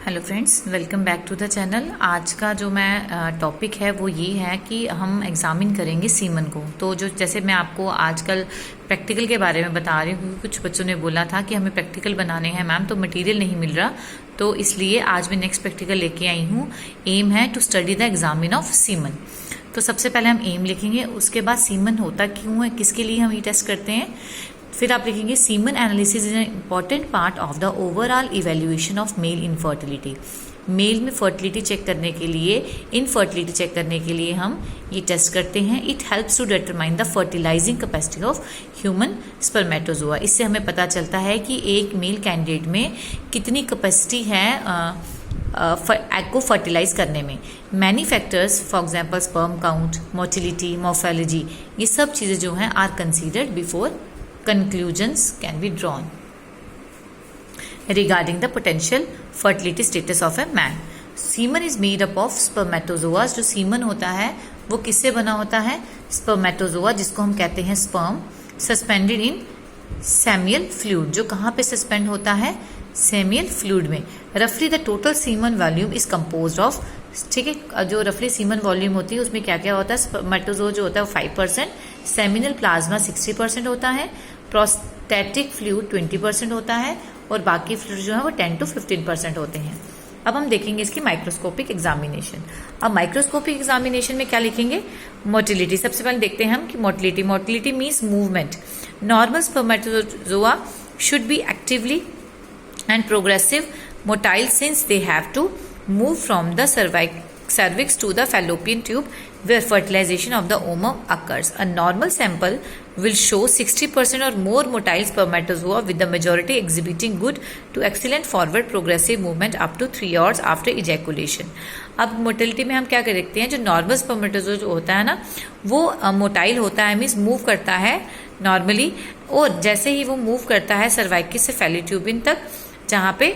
Hello friends, welcome back to the channel. आज का जो मैं टॉपिक है वो ये है कि हम एग्जामिन करेंगे सीमन को। तो जो जैसे मैं आपको आजकल प्रैक्टिकल के बारे में बता रही हूँ, क्योंकि कुछ बच्चों ने बोला था कि हमें प्रैक्टिकल बनाने हैं मैम, तो मटेरियल नहीं मिल रहा, तो इसलिए आज मैं नेक्स्ट प्रैक्टिकल लेके आई हूँ। एम है to study the examine of semen. तो सबसे पहले हम एम लिखेंगे, उसके बाद सीमन होता क्यों है, किसके लिए हम ये टेस्ट करते हैं। फिर आप लिखेंगे semen analysis is an important part of the overall evaluation of male infertility. Male में फर्टिलिटी चेक करने के लिए, इनफर्टिलिटी चेक करने के लिए हम ये टेस्ट करते हैं। It helps to determine the fertilizing capacity of human spermatozoa. इससे हमें पता चलता है कि एक मेल कैंडिडेट में कितनी कैपेसिटी है एग को फर्टिलाइज करने में। Many factors, for example sperm count, motility, morphology, ये सब चीज़ें जो हैं are considered before conclusions can be drawn regarding the potential fertility status of a man. Semen is made up of spermatozoas. जो semen होता है वो किससे बना होता है? स्पर्मेटोजोआ, जिसको हम कहते हैं स्पर्म, सस्पेंडेड इन सेमियल फ्लूइड। जो कहाँ पे सस्पेंड होता है? सेमियल फ्लूइड में। रफली the total semen volume is composed of, ठीक है, जो रफली सीमन वॉल्यूम होती है उसमें क्या क्या होता है? स्पर्मेटोजोआ जो होता है वो 5%, सेमिनल प्लाज्मा 60% होता है, प्रोस्टेटिक फ्लूइड 20% होता है, और बाकी फ्लूइड जो है वो 10 to 15% होते हैं। अब हम देखेंगे इसकी माइक्रोस्कोपिक एग्जामिनेशन। अब माइक्रोस्कोपिक एग्जामिनेशन में क्या लिखेंगे? मोटिलिटी। सबसे पहले देखते हैं हम कि motility means movement. Normal spermatozoa should be actively and progressive motile since they have to move from the cervix to the fallopian tube where fertilization of the ovum occurs. A normal sample will show 60% or more motile spermatozoa with the majority exhibiting good to excellent forward progressive movement up to 3 hours after ejaculation. अब motility में हम क्या कर देखते हैं? जो normal spermatozoa जो होता है ना, वो मोटाइल होता है, मीन्स मूव करता है नॉर्मली, और जैसे ही वो मूव करता है सर्वाइकस से फैलोट्यूबिन तक, जहाँ पे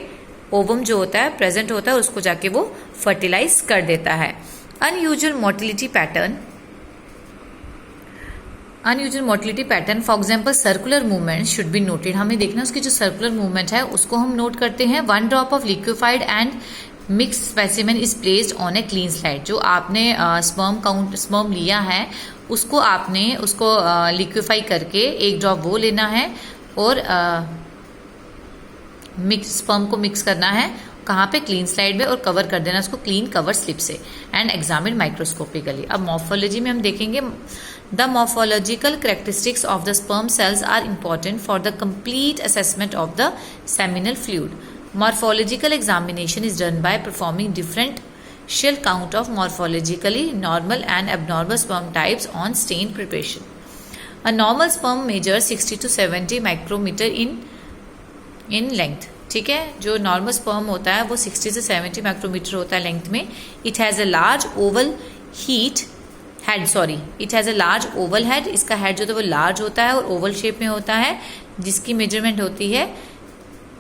ओवम जो होता है प्रेजेंट होता है, उसको जाके वो फर्टिलाइज कर देता है। Unusual motility pattern, for example circular movement should be noted. हमें देखना उसकी जो सर्कुलर मूवमेंट है उसको हम नोट करते हैं। 1 drop of liquefied and mix specimen is placed on a clean slide. जो आपने स्पर्म लिया है उसको लिक्विफाई करके 1 ड्रॉप वो लेना है, और स्पर्म को मिक्स करना है कहाँ पे? क्लीन स्लाइड में, और कवर कर देना उसको क्लीन कवर स्लिप से, एंड एग्जामिन माइक्रोस्कोपिकली। अब मॉर्फोलॉजी में हम देखेंगे the morphological characteristics of the sperm cells are important for the complete assessment of the seminal fluid. Morphological examination is done by performing differential count of morphologically normal and abnormal sperm types on stain preparation. A normal sperm measure 60 to 70 micrometer in length, ठीक है। जो normal sperm होता है वो 60 से 70 micrometer होता है length में। It has a large Oval large Oval head. इसका हेड जो है वो लार्ज होता है और ओवल शेप में होता है, जिसकी मेजरमेंट होती है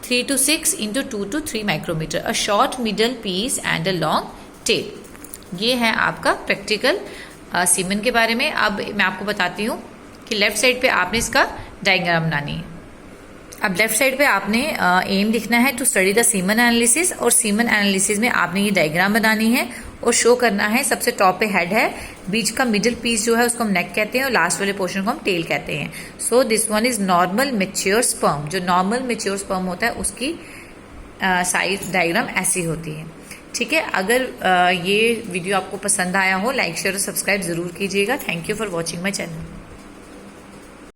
3 to 6 into 2 to 3 micrometer. A short middle piece and a long tail. ये है आपका प्रैक्टिकल सीमन के बारे में। अब मैं आपको बताती हूँ कि लेफ्ट साइड पे आपने इसका डायग्राम बनानी है। अब लेफ्ट साइड पे आपने एम लिखना है to study the semen analysis, और सीमन एनालिसिस में आपने ये डायग्राम बनानी है और शो करना है। सबसे टॉप पे हेड है, बीच का मिडिल पीस जो है उसको हम नेक कहते हैं, और लास्ट वाले पोर्शन को हम टेल कहते हैं। So this one is normal mature sperm. जो नॉर्मल मैच्योर स्पर्म होता है उसकी साइज डायग्राम ऐसी होती है, ठीक है। अगर ये वीडियो आपको पसंद आया हो, लाइक शेयर और सब्सक्राइब जरूर कीजिएगा। Thank you for watching my channel.